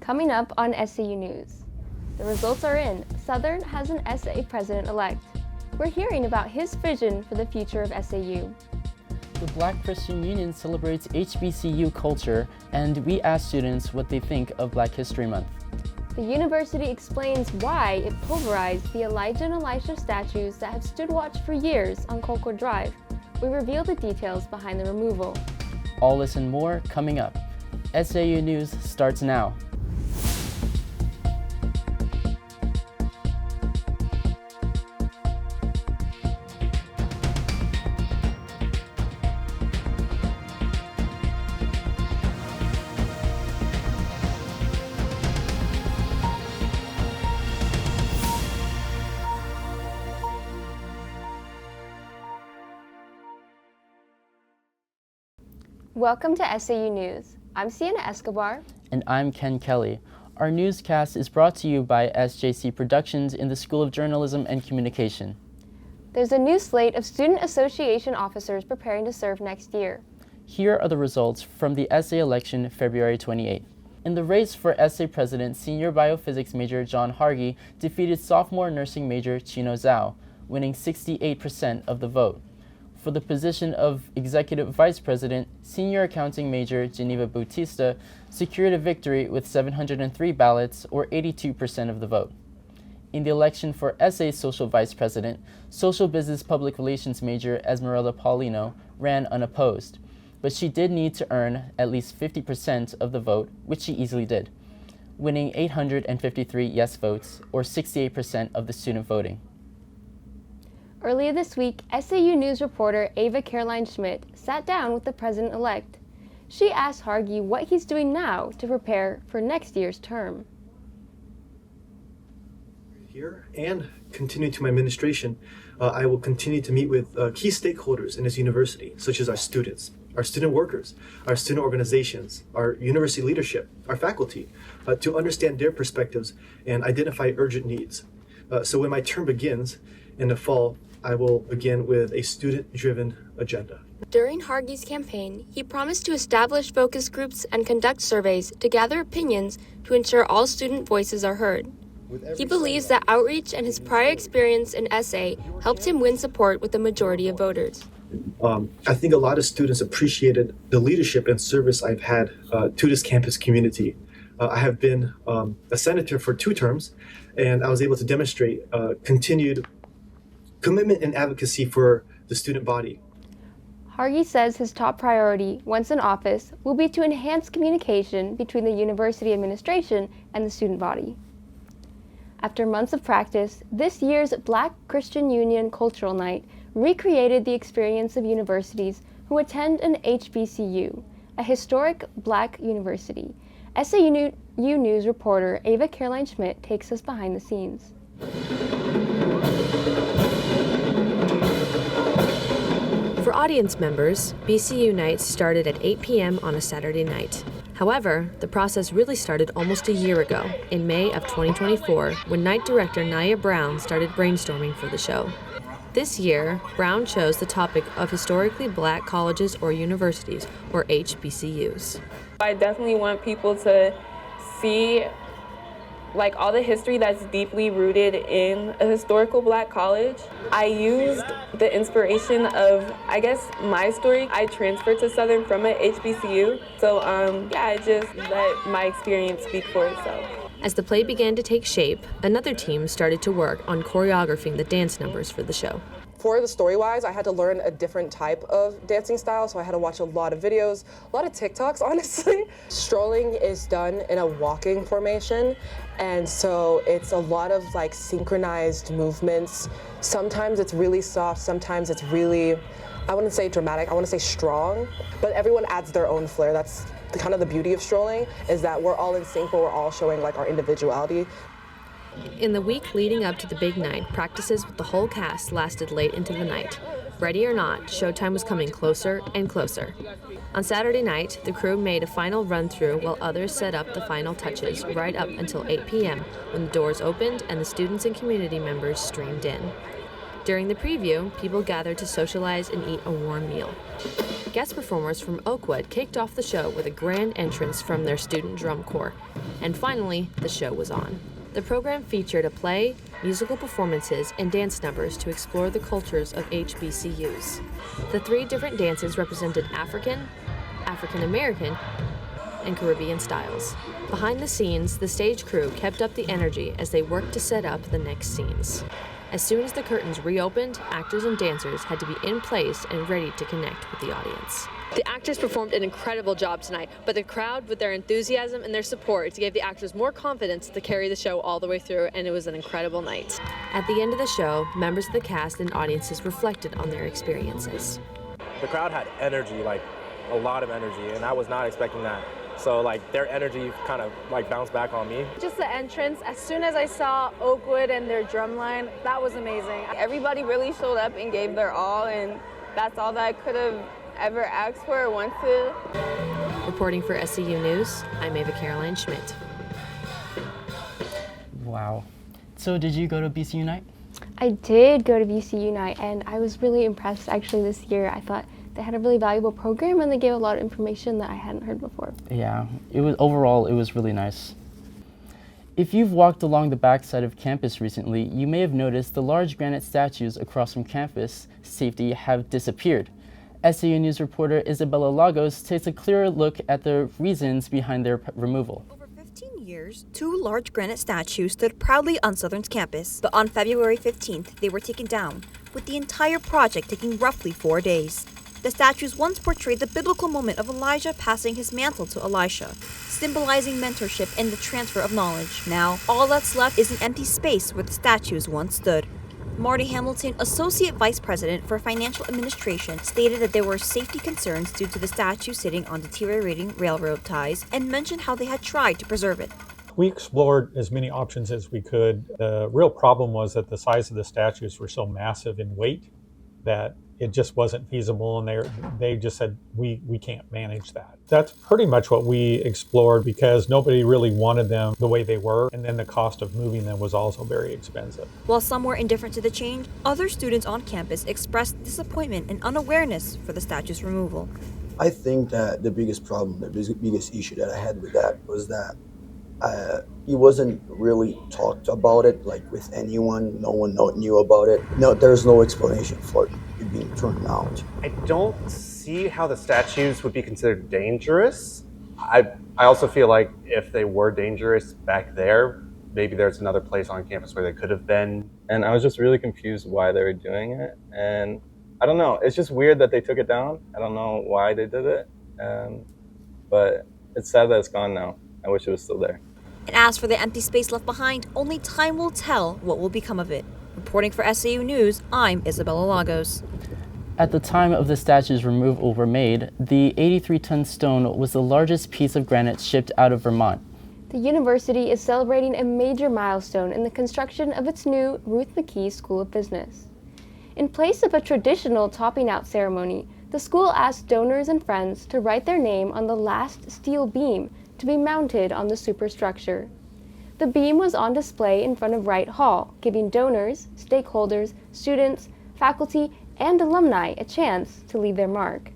Coming up on SAU News. The results are in. Southern has an SA president-elect. We're hearing about his vision for the future of SAU. The Black Christian Union celebrates HBCU culture, and we ask students what they think of Black History Month. The university explains why it pulverized the Elijah and Elisha statues that have stood watch for years on Colcord Drive. We reveal the details behind the removal. All this and more coming up. SAU News starts now. Welcome to SAU News. I'm Sienna Escobar. And I'm Ken Kelly. Our newscast is brought to you by SJC Productions in the School of Journalism and Communication. There's a new slate of Student Association officers preparing to serve next year. Here are the results from the SA election February 28. In the race for SA President, senior biophysics major John Hargy defeated sophomore nursing major Chino Zhao, winning 68% of the vote. For the position of Executive Vice President, senior accounting major Geneva Bautista secured a victory with 703 ballots, or 82% of the vote. In the election for SA Social Vice President, social business public relations major Esmeralda Paulino ran unopposed, but she did need to earn at least 50% of the vote, which she easily did, winning 853 yes votes, or 68% of the student voting. Earlier this week, SAU News reporter Ava Caroline Schmidt sat down with the president-elect. She asked Hargy what he's doing now to prepare for next year's term. Here and continue to my administration, I will continue to meet with key stakeholders in this university, such as our students, our student workers, our student organizations, our university leadership, our faculty, to understand their perspectives and identify urgent needs. So when my term begins in the fall, I will begin with a student-driven agenda. During Hargy's campaign, he promised to establish focus groups and conduct surveys to gather opinions to ensure all student voices are heard. He believes that outreach and his prior experience in SA helped him win support with the majority of voters. I think a lot of students appreciated the leadership and service I've had to this campus community. I have been a senator for 2 terms, and I was able to demonstrate continued commitment and advocacy for the student body. Hargy says his top priority, once in office, will be to enhance communication between the university administration and the student body. After months of practice, this year's Black Christian Union Cultural Night recreated the experience of universities who attend an HBCU, a historic Black university. SAU News reporter Ava Caroline Schmidt takes us behind the scenes. For audience members, BCU nights started at 8 p.m. on a Saturday night. However, the process really started almost a year ago, in May of 2024, when night director Nia Brown started brainstorming for the show. This year, Brown chose the topic of historically Black colleges or universities, or HBCUs. I definitely want people to see all the history that's deeply rooted in a historical Black college. I used the inspiration of, my story. I transferred to Southern from an HBCU, so I just let my experience speak for itself. As the play began to take shape, another team started to work on choreographing the dance numbers for the show. For the story-wise, I had to learn a different type of dancing style, so I had to watch a lot of videos, a lot of TikToks, honestly. Strolling is done in a walking formation, and so it's a lot of synchronized movements. Sometimes it's really soft, sometimes it's really, I wouldn't say dramatic, I want to say strong, but everyone adds their own flair. That's kind of the beauty of strolling, is that we're all in sync, but we're all showing our individuality. In the week leading up to the big night, practices with the whole cast lasted late into the night. Ready or not, showtime was coming closer and closer. On Saturday night, the crew made a final run-through while others set up the final touches right up until 8 p.m. when the doors opened and the students and community members streamed in. During the preview, people gathered to socialize and eat a warm meal. Guest performers from Oakwood kicked off the show with a grand entrance from their student drum corps. And finally, the show was on. The program featured a play, musical performances, and dance numbers to explore the cultures of HBCUs. The 3 different dances represented African, African American, and Caribbean styles. Behind the scenes, the stage crew kept up the energy as they worked to set up the next scenes. As soon as the curtains reopened, actors and dancers had to be in place and ready to connect with the audience. The actors performed an incredible job tonight, but the crowd, with their enthusiasm and their support, gave the actors more confidence to carry the show all the way through, and it was an incredible night. At the end of the show, members of the cast and audiences reflected on their experiences. The crowd had energy, like a lot of energy, and I was not expecting that. So like their energy kind of like bounced back on me. Just the entrance, as soon as I saw Oakwood and their drum line, that was amazing. Everybody really showed up and gave their all, and that's all that I could have ever asked for or wanted. Reporting for SCU News, I'm Ava Caroline Schmidt. Wow. So did you go to BCU Night? I did go to BCU Night, and I was really impressed actually this year. I thought they had a really valuable program, and they gave a lot of information that I hadn't heard before. Yeah, overall it was really nice. If you've walked along the backside of campus recently, you may have noticed the large granite statues across from campus safety have disappeared. SAU News reporter Isabella Lagos takes a clearer look at the reasons behind their removal. Over 15 years, 2 large granite statues stood proudly on Southern's campus, but on February 15th, they were taken down, with the entire project taking roughly 4 days. The statues once portrayed the biblical moment of Elijah passing his mantle to Elisha, symbolizing mentorship and the transfer of knowledge. Now, all that's left is an empty space where the statues once stood. Marty Hamilton, Associate Vice President for Financial Administration, stated that there were safety concerns due to the statue sitting on deteriorating railroad ties and mentioned how they had tried to preserve it. We explored as many options as we could. The real problem was that the size of the statues were so massive in weight that it just wasn't feasible, and they just said, we can't manage that. That's pretty much what we explored because nobody really wanted them the way they were, and then the cost of moving them was also very expensive. While some were indifferent to the change, other students on campus expressed disappointment and unawareness for the statue's removal. I think that the biggest problem, the biggest issue that I had with that was that it wasn't really talked about it, like with anyone. No one knew about it. No, there's no explanation for it being thrown out. I don't see how the statues would be considered dangerous. I also feel like if they were dangerous back there, maybe there's another place on campus where they could have been. And I was just really confused why they were doing it. And I don't know, it's just weird that they took it down. I don't know why they did it. But it's sad that it's gone now. I wish it was still there. And as for the empty space left behind, only time will tell what will become of it. Reporting for SAU News, I'm Isabella Lagos. At the time of the statue's removal were made, the 83-ton stone was the largest piece of granite shipped out of Vermont. The university is celebrating a major milestone in the construction of its new Ruth McKee School of Business. In place of a traditional topping out ceremony, the school asked donors and friends to write their name on the last steel beam to be mounted on the superstructure. The beam was on display in front of Wright Hall, giving donors, stakeholders, students, faculty, and alumni a chance to leave their mark.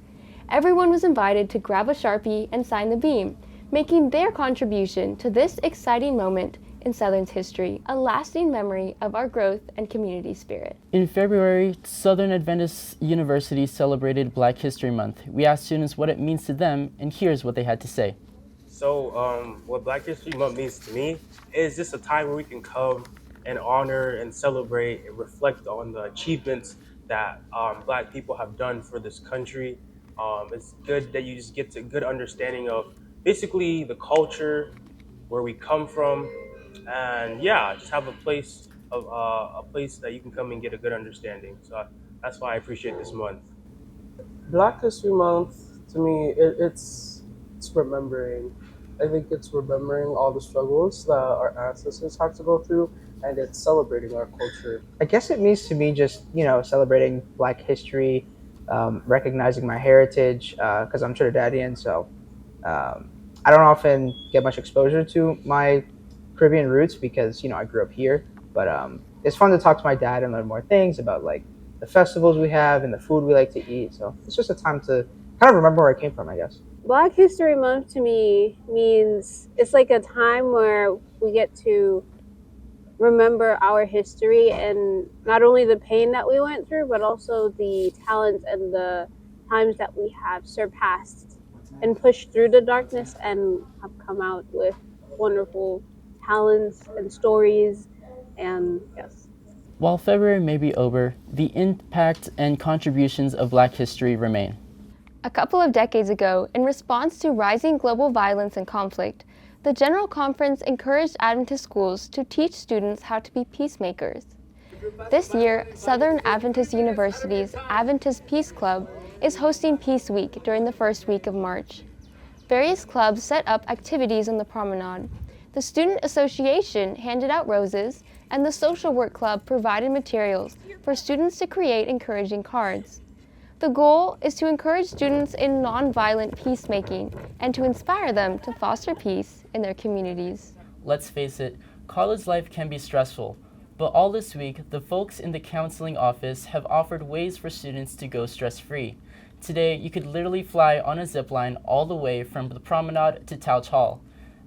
Everyone was invited to grab a Sharpie and sign the beam, making their contribution to this exciting moment in Southern's history, a lasting memory of our growth and community spirit. In February, Southern Adventist University celebrated Black History Month. We asked students what it means to them, and here's what they had to say. So what Black History Month means to me is just a time where we can come and honor and celebrate and reflect on the achievements that Black people have done for this country. It's good that you just get a good understanding of basically the culture, where we come from, and yeah, just have a place that you can come and get a good understanding. So that's why I appreciate this month. Black History Month, to me, it's remembering. I think it's remembering all the struggles that our ancestors had to go through, and it's celebrating our culture. I guess it means to me just, celebrating Black history, recognizing my heritage, because I'm Trinidadian, so I don't often get much exposure to my Caribbean roots because, I grew up here, but it's fun to talk to my dad and learn more things about like the festivals we have and the food we like to eat. So it's just a time to kind of remember where I came from, I guess. Black History Month to me means it's like a time where we get to remember our history and not only the pain that we went through, but also the talents and the times that we have surpassed and pushed through the darkness and have come out with wonderful talents and stories. And yes. While February may be over, the impact and contributions of Black history remain. A couple of decades ago, in response to rising global violence and conflict, the General Conference encouraged Adventist schools to teach students how to be peacemakers. This year, Southern Adventist University's Adventist Peace Club is hosting Peace Week during the first week of March. Various clubs set up activities on the promenade. The Student Association handed out roses, and the Social Work Club provided materials for students to create encouraging cards. The goal is to encourage students in nonviolent peacemaking and to inspire them to foster peace in their communities. Let's face it, college life can be stressful, but all this week, the folks in the counseling office have offered ways for students to go stress-free. Today, you could literally fly on a zipline all the way from the promenade to Touch Hall.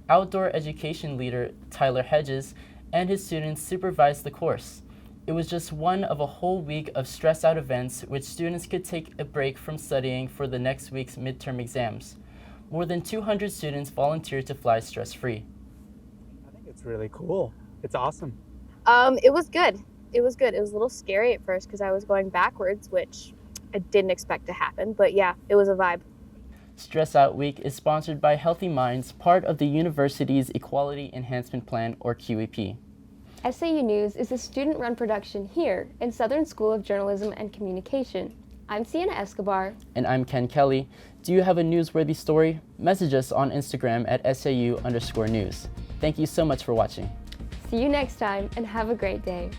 Outdoor education leader Tyler Hedges and his students supervised the course. It was just one of a whole week of stress-out events which students could take a break from studying for the next week's midterm exams. More than 200 students volunteered to fly stress-free. I think it's really cool. It's awesome. It was good. It was good. It was a little scary at first because I was going backwards, which I didn't expect to happen. But yeah, it was a vibe. Stress Out Week is sponsored by Healthy Minds, part of the university's Equality Enhancement Plan, or QEP. SAU News is a student-run production here in Southern School of Journalism and Communication. I'm Sienna Escobar. And I'm Ken Kelly. Do you have a newsworthy story? Message us on Instagram at SAU_news. Thank you so much for watching. See you next time and have a great day.